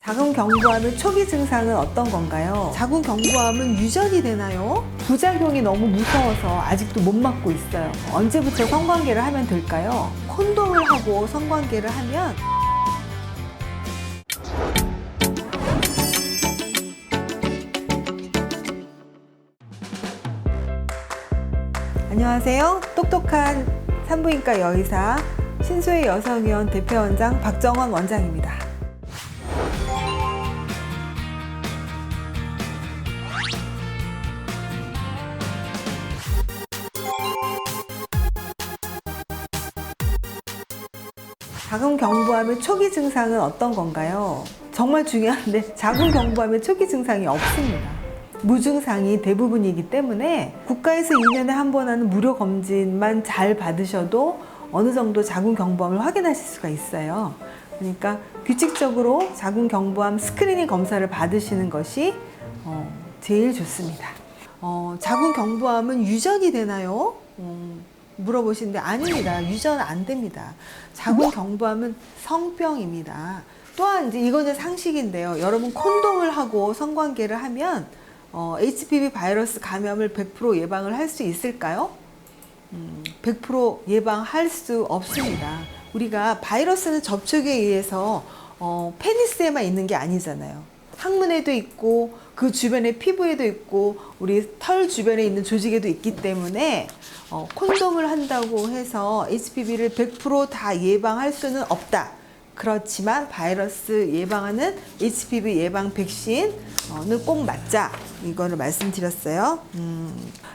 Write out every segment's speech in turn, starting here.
자궁경부암의 초기 증상은 어떤 건가요? 자궁경부암은 유전이 되나요? 부작용이 너무 무서워서 아직도 못 맞고 있어요. 언제부터 성관계를 하면 될까요? 콘돔을 하고 성관계를 하면 안녕하세요. 똑똑한 산부인과 여의사 신소희 여성의원 대표원장 박정원 원장입니다. 자궁경부암의 초기 증상은 어떤 건가요? 정말 중요한데 자궁경부암의 초기 증상이 없습니다. 무증상이 대부분이기 때문에 국가에서 2년에 한 번 하는 무료 검진만 잘 받으셔도 어느 정도 자궁경부암을 확인하실 수가 있어요. 그러니까 규칙적으로 자궁경부암 스크리닝 검사를 받으시는 것이 제일 좋습니다. 자궁경부암은 유전이 되나요? 물어보시는데 아닙니다. 유전 안 됩니다. 자궁경부암은 성병입니다. 또한 이제 이거는 상식인데요. 여러분 콘돔을 하고 성관계를 하면 HPV 바이러스 감염을 100% 예방을 할 수 있을까요? 100% 예방할 수 없습니다. 우리가 바이러스는 접촉에 의해서 페니스에만 있는 게 아니잖아요. 항문에도 있고 그 주변에 피부에도 있고 우리 털 주변에 있는 조직에도 있기 때문에 콘돔을 한다고 해서 HPV를 100% 다 예방할 수는 없다. 그렇지만 바이러스 예방하는 HPV 예방 백신은 꼭 맞자. 이거를 말씀드렸어요.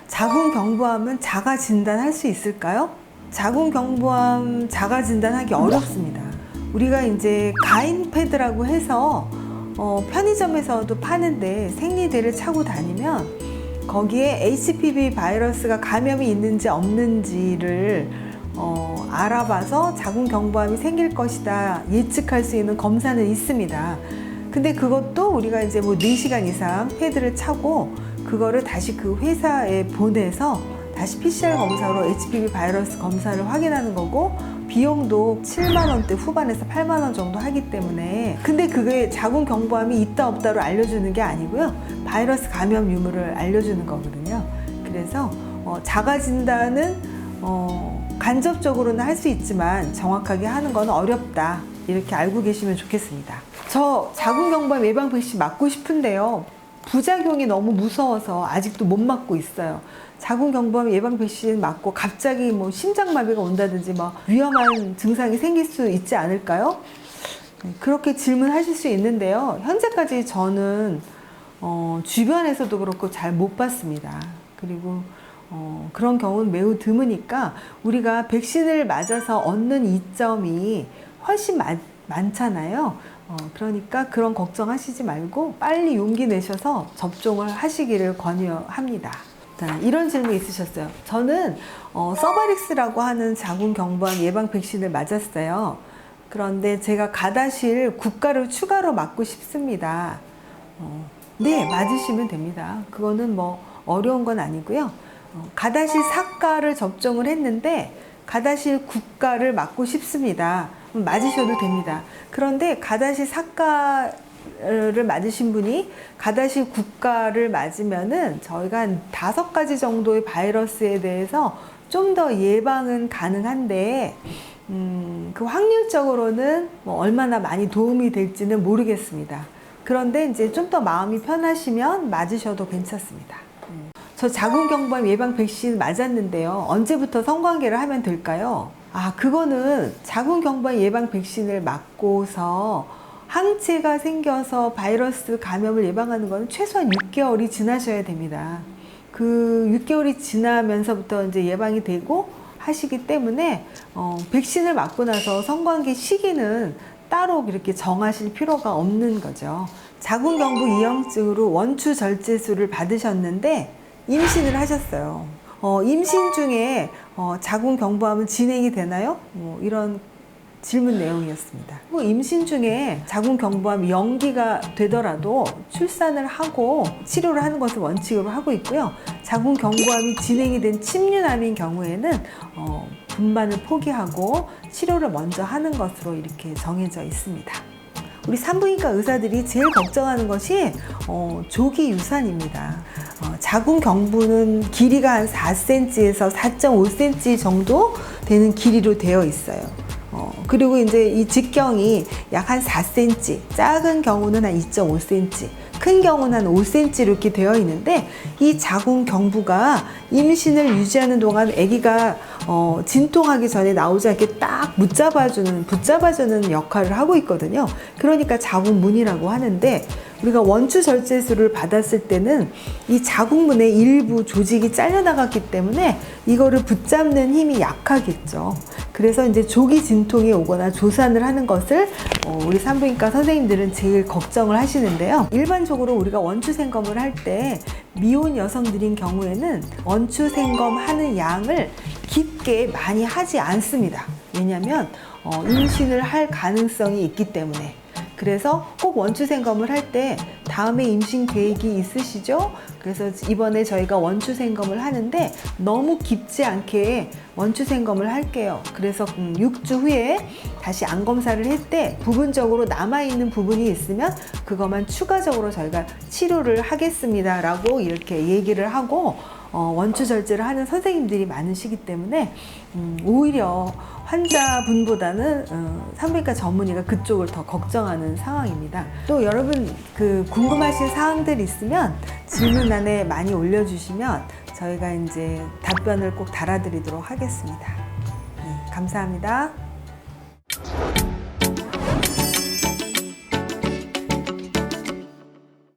자궁경부암은 자가 진단할 수 있을까요? 자궁경부암 자가 진단하기 어렵습니다. 우리가 이제 가인 패드라고 해서 편의점에서도 파는데 생리대를 차고 다니면 거기에 HPV 바이러스가 감염이 있는지 없는지를 알아봐서 자궁경부암이 생길 것이다 예측할 수 있는 검사는 있습니다. 근데 그것도 우리가 이제 4시간 이상 패드를 차고 그거를 다시 그 회사에 보내서 다시 PCR 검사로 HPV 바이러스 검사를 확인하는 거고 비용도 7만 원대 후반에서 8만 원 정도 하기 때문에 근데 그게 자궁경부암이 있다 없다로 알려주는 게 아니고요. 바이러스 감염 유무를 알려주는 거거든요. 그래서 자가 진단은 간접적으로는 할 수 있지만 정확하게 하는 건 어렵다. 이렇게 알고 계시면 좋겠습니다. 저 자궁경부암 예방 백신 맞고 싶은데요. 부작용이 너무 무서워서 아직도 못 맞고 있어요. 자궁경부암 예방 백신 맞고 갑자기 심장마비가 온다든지 위험한 증상이 생길 수 있지 않을까요? 그렇게 질문하실 수 있는데요. 현재까지 저는 주변에서도 그렇고 잘 못 봤습니다. 그리고 그런 경우는 매우 드무니까 우리가 백신을 맞아서 얻는 이점이 훨씬 많잖아요. 그러니까 그런 걱정하시지 말고 빨리 용기 내셔서 접종을 하시기를 권유합니다. 자, 이런 질문 있으셨어요. 저는 서바릭스라고 하는 자궁경부암 예방 백신을 맞았어요. 그런데 제가 가다실 국가를 추가로 맞고 싶습니다. 네, 맞으시면 됩니다. 그거는 어려운 건 아니고요. 가다실 4가를 접종을 했는데 가다실 국가를 맞고 싶습니다. 맞으셔도 됩니다. 그런데 가다실 4가를 맞으신 분이 가다실 국가를 맞으면은 저희가 한 5가지 정도의 바이러스에 대해서 좀 더 예방은 가능한데 그 확률적으로는 얼마나 많이 도움이 될지는 모르겠습니다. 그런데 이제 좀 더 마음이 편하시면 맞으셔도 괜찮습니다. 저 자궁경부암 예방 백신 맞았는데요. 언제부터 성관계를 하면 될까요? 그거는 자궁경부암 예방 백신을 맞고서 항체가 생겨서 바이러스 감염을 예방하는 건 최소한 6개월이 지나셔야 됩니다. 그 6개월이 지나면서부터 이제 예방이 되고 하시기 때문에 백신을 맞고 나서 성관계 시기는 따로 그렇게 정하실 필요가 없는 거죠. 자궁경부 이형증으로 원추 절제술을 받으셨는데 임신을 하셨어요. 임신 중에 자궁경부암은 진행이 되나요? 이런 질문 내용이었습니다. 임신 중에 자궁경부암 연기가 되더라도 출산을 하고 치료를 하는 것을 원칙으로 하고 있고요. 자궁경부암이 진행이 된 침륜암인 경우에는 분만을 포기하고 치료를 먼저 하는 것으로 이렇게 정해져 있습니다. 우리 산부인과 의사들이 제일 걱정하는 것이 조기 유산입니다. 자궁 경부는 길이가 한 4cm에서 4.5cm 정도 되는 길이로 되어 있어요. 그리고 이제 이 직경이 약 한 4cm, 작은 경우는 한 2.5cm, 큰 경우는 한 5cm 이렇게 되어 있는데, 이 자궁 경부가 임신을 유지하는 동안 아기가 진통하기 전에 나오지 않게 딱 붙잡아주는 역할을 하고 있거든요. 그러니까 자궁문이라고 하는데, 우리가 원추 절제술을 받았을 때는 이 자궁문의 일부 조직이 잘려나갔기 때문에 이거를 붙잡는 힘이 약하겠죠. 그래서 이제 조기 진통이 오거나 조산을 하는 것을 우리 산부인과 선생님들은 제일 걱정을 하시는데요. 일반적으로 우리가 원추 생검을 할 때 미혼 여성들인 경우에는 원추 생검하는 양을 깊게 많이 하지 않습니다. 왜냐하면 임신을 할 가능성이 있기 때문에. 그래서 꼭 원추 생검을 할 때 다음에 임신 계획이 있으시죠? 그래서 이번에 저희가 원추 생검을 하는데 너무 깊지 않게 원추 생검을 할게요. 그래서 6주 후에 다시 안 검사를 할 때 부분적으로 남아있는 부분이 있으면 그것만 추가적으로 저희가 치료를 하겠습니다 라고 이렇게 얘기를 하고 원추 절제를 하는 선생님들이 많으시기 때문에 오히려 환자분보다는 산부인과 전문의가 그쪽을 더 걱정하는 상황입니다. 또 여러분 궁금하신 사항들 있으면 질문란에 많이 올려주시면 저희가 이제 답변을 꼭 달아드리도록 하겠습니다. 감사합니다.